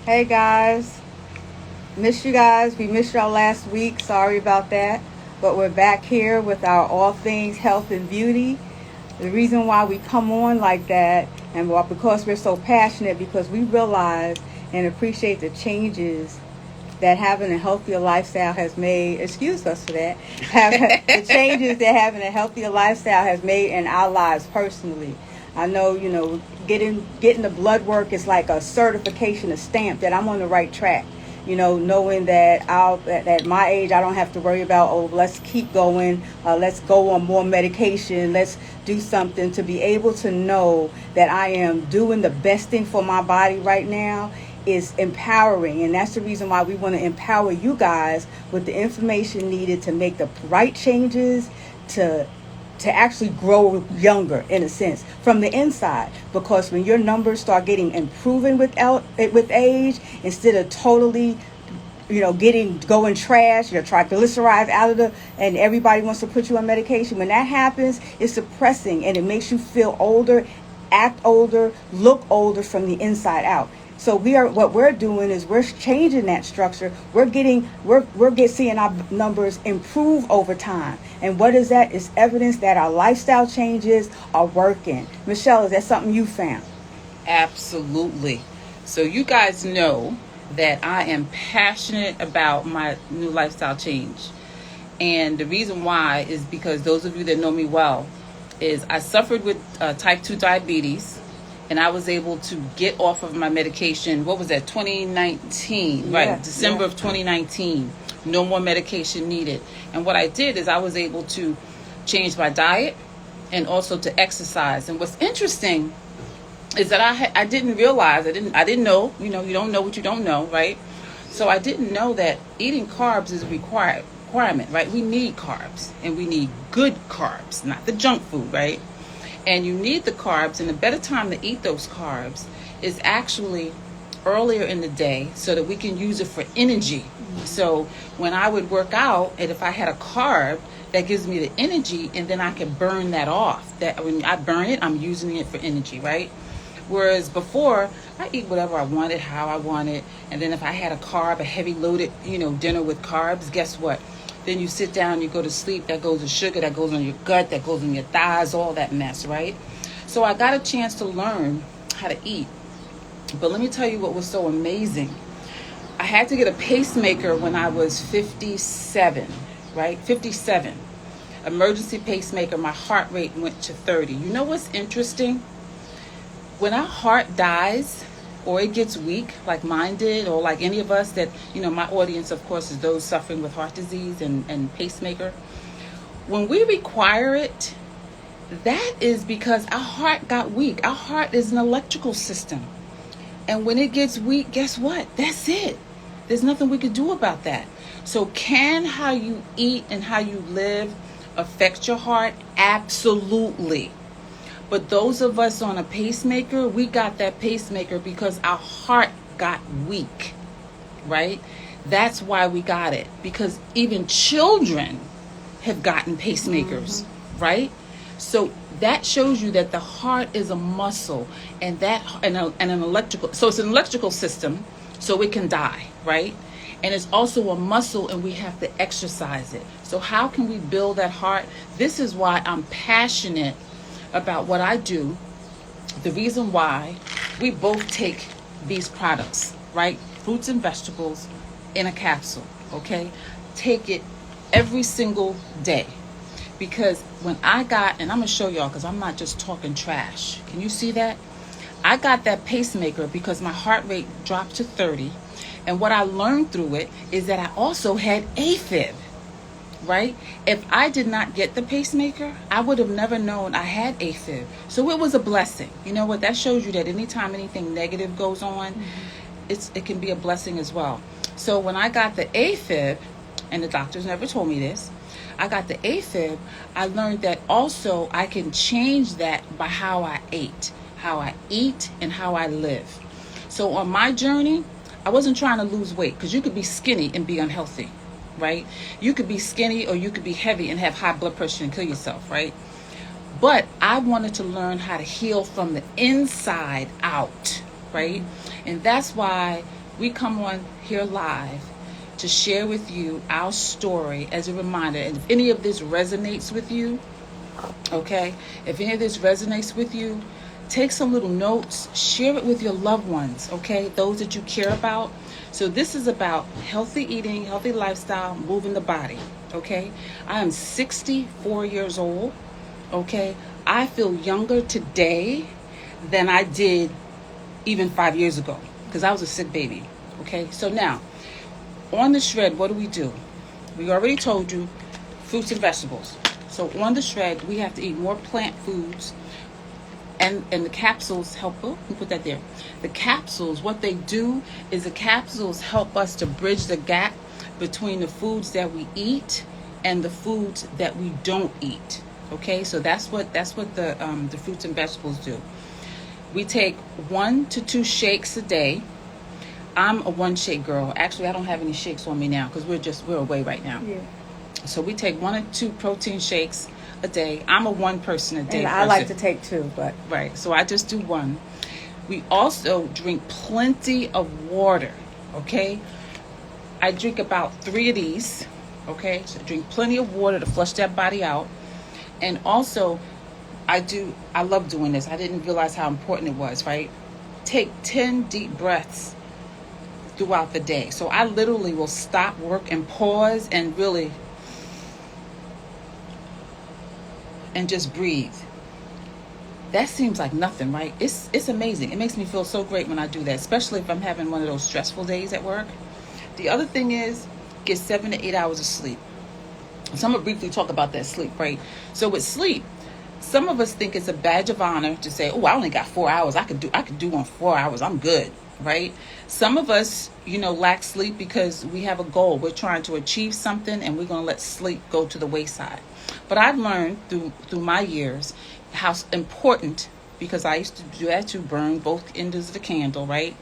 Hey guys, missed you guys. We missed y'all last week. Sorry about that. But we're back here with our all things health and beauty. The reason why we come on like that, and because we're so passionate, because we realize and appreciate the changes that having a healthier lifestyle has made. Excuse us for that. The changes that having a healthier lifestyle has made in our lives personally. I know, getting the blood work is like a certification, a stamp that I'm on the right track. Knowing that at my age I don't have to worry about, oh, let's keep going, let's go on more medication, let's do something, to be able to know that I am doing the best thing for my body right now is empowering. And that's the reason why we want to empower you guys with the information needed to make the right changes, to actually grow younger, in a sense, from the inside. Because when your numbers start getting improving with age, instead of totally going trash, your triglycerides out of and everybody wants to put you on medication. When that happens, it's suppressing and it makes you feel older, act older, look older from the inside out. So what we're doing is we're changing that structure. We're seeing our numbers improve over time. And what is that? It's evidence that our lifestyle changes are working. Michelle, is that something you found? Absolutely. So you guys know that I am passionate about my new lifestyle change. And the reason why is because those of you that know me well is I suffered with type 2 diabetes. And I was able to get off of my medication. What was that? 2019, yeah, right? December of 2019. No more medication needed. And what I did is I was able to change my diet and also to exercise. And what's interesting is that I didn't realize, I didn't know. You don't know what you don't know, right? So I didn't know that eating carbs is a requirement, right? We need carbs, and we need good carbs, not the junk food, right? And you need the carbs, and the better time to eat those carbs is actually earlier in the day so that we can use it for energy. So when I would work out, and if I had a carb, that gives me the energy, and then I can burn that off. That when I burn it, I'm using it for energy, right? Whereas before, I eat whatever I wanted, how I wanted, and then if I had a carb, a heavy loaded, dinner with carbs, guess what? Then you sit down, you go to sleep, that goes to sugar, that goes on your gut, that goes on your thighs, all that mess, right? So I got a chance to learn how to eat. But let me tell you what was so amazing. I had to get a pacemaker when I was 57, right? 57. Emergency pacemaker, my heart rate went to 30. You know what's interesting? When our heart dies, or it gets weak like mine did, or like any of us that, my audience, of course, is those suffering with heart disease and pacemaker. When we require it, that is because our heart got weak. Our heart is an electrical system. And when it gets weak, guess what? That's it. There's nothing we could do about that. So can how you eat and how you live affect your heart? Absolutely. But those of us on a pacemaker, we got that pacemaker because our heart got weak, right? That's why we got it. Because even children have gotten pacemakers, right? So that shows you that the heart is a muscle, and an electrical. So it's an electrical system, so it can die, right? And it's also a muscle, and we have to exercise it. So how can we build that heart? This is why I'm passionate about what I do. The reason why we both take these products, right? Fruits and vegetables in a capsule, okay? Take it every single day. Because when I got, and I'm going to show y'all because I'm not just talking trash. Can you see that? I got that pacemaker because my heart rate dropped to 30. And what I learned through it is that I also had AFib. Right? If I did not get the pacemaker, I would have never known I had AFib. So it was a blessing. You know what? That shows you that anytime anything negative goes on, it can be a blessing as well. So when I got the AFib, and the doctors never told me this, I got the AFib, I learned that also I can change that by how I eat and how I live. So on my journey, I wasn't trying to lose weight, because you could be skinny and be unhealthy. Right? You could be skinny or you could be heavy and have high blood pressure and kill yourself, right? But I wanted to learn how to heal from the inside out, right? And that's why we come on here live to share with you our story as a reminder. And if any of this resonates with you, okay, if any of this resonates with you, take some little notes, share it with your loved ones, okay, those that you care about. So this is about healthy eating, healthy lifestyle, moving the body, okay? I am 64 years old, okay? I feel younger today than I did even 5 years ago because I was a sick baby, okay? So now, on the shred, what do? We already told you fruits and vegetables. So on the shred, we have to eat more plant foods, and the capsules help. Oh, let me put that there. The capsules, what they do is the capsules help us to bridge the gap between the foods that we eat and the foods that we don't eat. Okay, so that's what the fruits and vegetables do. We take 1 to 2 shakes a day. I'm a 1 shake girl. Actually, I don't have any shakes on me now because we're away right now. Yeah. So we take 1 or 2 protein shakes a day. I'm a 1 person a day and person. I like to take 2, but right. So I just do 1. We also drink plenty of water. Okay, I drink about 3 of these. Okay, so drink plenty of water to flush that body out. And also, I love doing this. I didn't realize how important it was. Right, take 10 deep breaths throughout the day. So I literally will stop work and pause and really and just breathe. That seems like nothing, right? It's amazing. It makes me feel so great when I do that, especially if I'm having one of those stressful days at work. The other thing is get 7 to 8 hours of sleep. So I'm gonna briefly talk about that sleep, right? So with sleep, some of us think it's a badge of honor to say, "Oh, I only got 4 hours. I could do on 4 hours. I'm good." Right? Some of us, lack sleep because we have a goal. We're trying to achieve something and we're going to let sleep go to the wayside. But I've learned through my years how important, because I used to do that to burn both ends of the candle, right?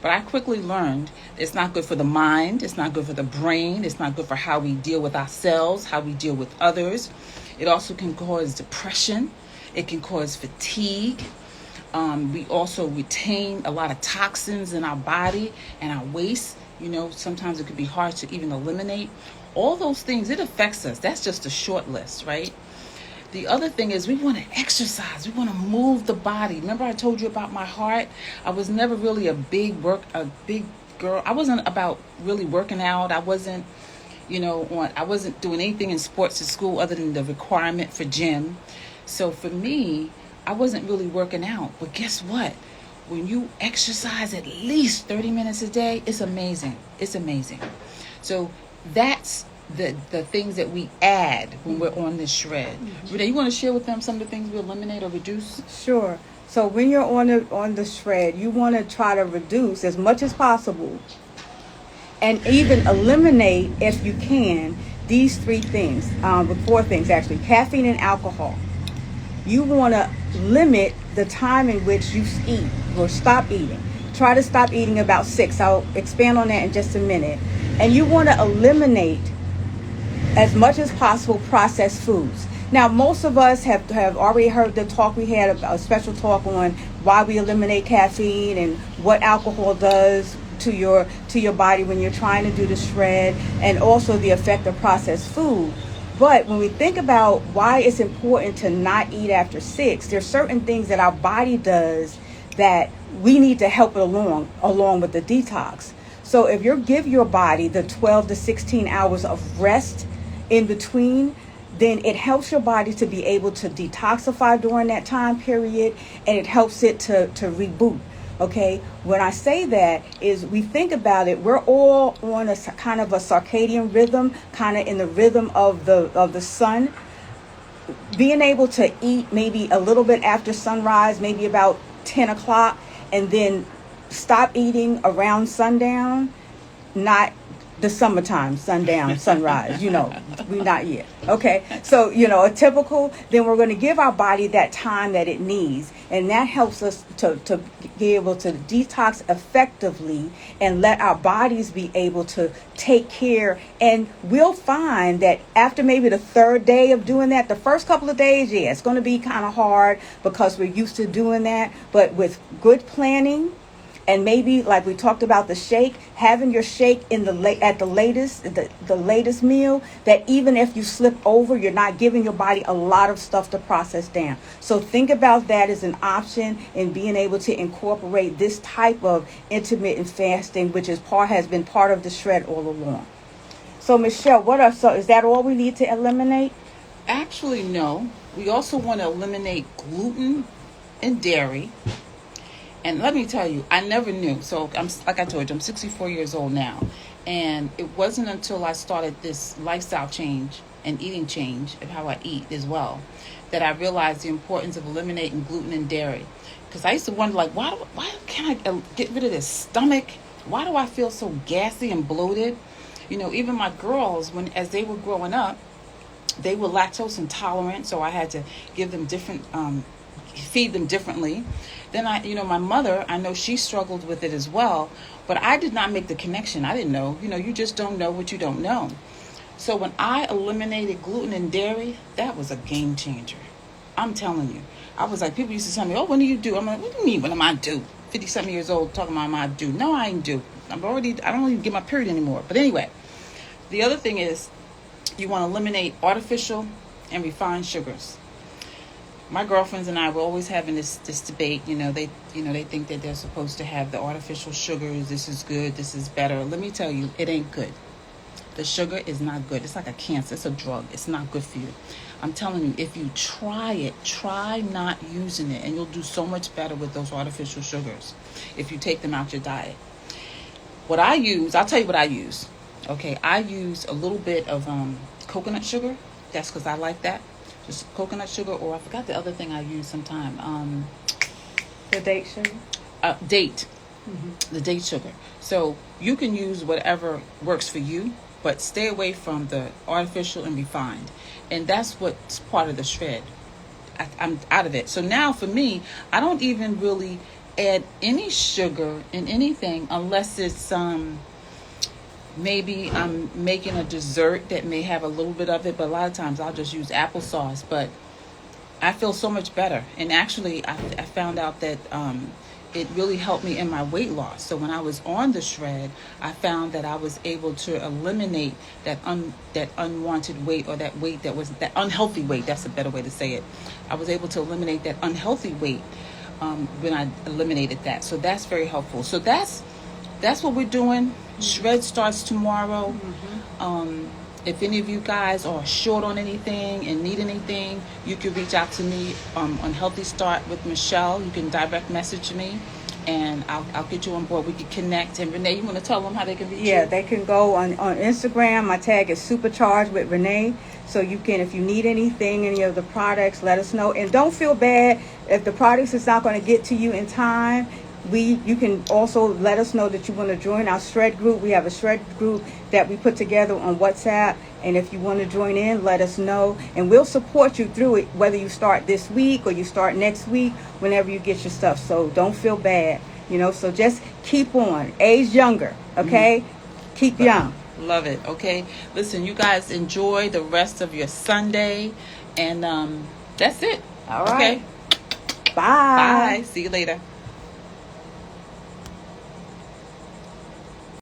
But I quickly learned it's not good for the mind. It's not good for the brain. It's not good for how we deal with ourselves, how we deal with others. It also can cause depression. It can cause fatigue. We also retain a lot of toxins in our body and our waste. Sometimes it could be hard to even eliminate. All those things, it affects us. That's just a short list, right? The other thing is we want to exercise. We want to move the body. Remember I told you about my heart? I was never really a big girl. I wasn't about really working out. I wasn't, I wasn't doing anything in sports at school other than the requirement for gym. So for me, I wasn't really working out. But guess what? When you exercise at least 30 minutes a day, it's amazing. It's amazing. So that's the things that we add when we're on this shred. Rita, you want to share with them some of the things we eliminate or reduce? Sure. So when you're on the shred, you want to try to reduce as much as possible and even eliminate, if you can, these 3 things, 4 things actually: caffeine and alcohol. You want to limit the time in which you eat or stop eating. Try to stop eating about 6. I'll expand on that in just a minute. And you want to eliminate as much as possible processed foods. Now, most of us have already heard the talk we had, a special talk on why we eliminate caffeine and what alcohol does to your body when you're trying to do the shred, and also the effect of processed food. But when we think about why it's important to not eat after 6, there's certain things that our body does that we need to help it along with the detox. So if you give your body the 12 to 16 hours of rest in between, then it helps your body to be able to detoxify during that time period, and it helps it to reboot. Okay, when I say that is we think about it, we're all on a kind of a circadian rhythm, kind of in the rhythm of the sun. Being able to eat maybe a little bit after sunrise, maybe about 10 o'clock, and then stop eating around sundown, not the summertime, sundown, sunrise, we not yet. Okay, so, a typical, then we're going to give our body that time that it needs. And that helps us to be able to detox effectively and let our bodies be able to take care. And we'll find that after maybe the 3rd day of doing that, the first couple of days, it's going to be kind of hard because we're used to doing that. But with good planning, And maybe, like we talked about the shake, having your shake in at the latest meal, that even if you slip over, you're not giving your body a lot of stuff to process down. So think about that as an option in being able to incorporate this type of intermittent fasting, which has been part of the shred all along. So Michelle, is that all we need to eliminate? Actually, no. We also want to eliminate gluten and dairy. And let me tell you, I never knew. So like I told you, I'm 64 years old now. And it wasn't until I started this lifestyle change and eating change of how I eat as well, that I realized the importance of eliminating gluten and dairy. Because I used to wonder, like, why can't I get rid of this stomach? Why do I feel so gassy and bloated? You know, even my girls, as they were growing up, they were lactose intolerant, so I had to give them feed them differently. Then my mother, I know she struggled with it as well, but I did not make the connection. I didn't know. You just don't know what you don't know. So when I eliminated gluten and dairy, that was a game changer. I'm telling you. I was like, people used to tell me, oh, when do you do? I'm like, what do you mean, when am I due? 50-something years old talking about am I due? No, I ain't due. I don't even get my period anymore. But anyway, the other thing is you want to eliminate artificial and refined sugars. My girlfriends and I were always having this debate. They think that they're supposed to have the artificial sugars. This is good. This is better. Let me tell you, it ain't good. The sugar is not good. It's like a cancer. It's a drug. It's not good for you. I'm telling you, if you try it, try not using it, and you'll do so much better with those artificial sugars if you take them out your diet. What I use, I'll tell you what I use. Okay, I use a little bit of coconut sugar. That's because I like that. Just coconut sugar, or I forgot the other thing I use sometime. The date sugar? Date. Mm-hmm. The date sugar. So you can use whatever works for you, but stay away from the artificial and refined. And that's what's part of the shred. I'm out of it. So now for me, I don't even really add any sugar in anything unless it's maybe I'm making a dessert that may have a little bit of it, but a lot of times I'll just use applesauce. But I feel so much better. And actually, I found out that it really helped me in my weight loss. So when I was on the shred, I found that I was able to eliminate that unwanted weight, or that weight that was that unhealthy weight. That's a better way to say it. I was able to eliminate that unhealthy weight when I eliminated that. So that's very helpful. So that's what we're doing. Shred starts tomorrow. Mm-hmm. If any of you guys are short on anything and need anything, you can reach out to me on Healthy Start with Michelle. You can direct message me, and I'll get you on board. We can connect. And Renee, you want to tell them how they can reach you? Yeah, they can go on Instagram. My tag is Supercharged with Renee. So you can, if you need anything, any of the products, let us know. And don't feel bad if the products is not going to get to you in time. You can also let us know that you want to join our shred group. We have a shred group that we put together on WhatsApp. And if you want to join in, let us know. And we'll support you through it, whether you start this week or you start next week, whenever you get your stuff. So don't feel bad, so just keep on. Age younger, okay? Mm-hmm. Keep young. Love it, okay? Listen, you guys enjoy the rest of your Sunday. And that's it. All right. Okay. Bye. Bye. See you later.